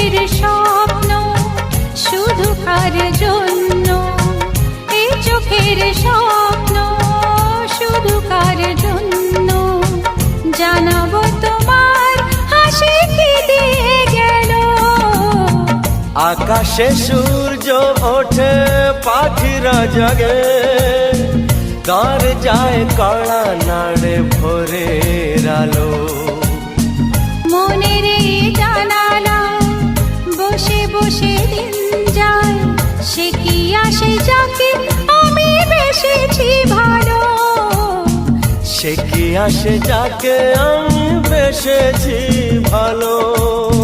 চোখের স্বপ্ন শুধু কার জন্য, এই চোখের স্বপ্ন শুধু কার জন্য, জানাবো তোমার হাসি কি দিয়ে গেল। আকাশে সূর্য ওঠে পাখিরা জাগে, তার যায় কড়া নাড়ে ভোরের আলো। মনের এই জানালা বসে বসে দিন যায়, সে কি আসে যাকে আমি বেসেছি ভালো। সে কি আসে যাকে আমি বেসেছি ভালো।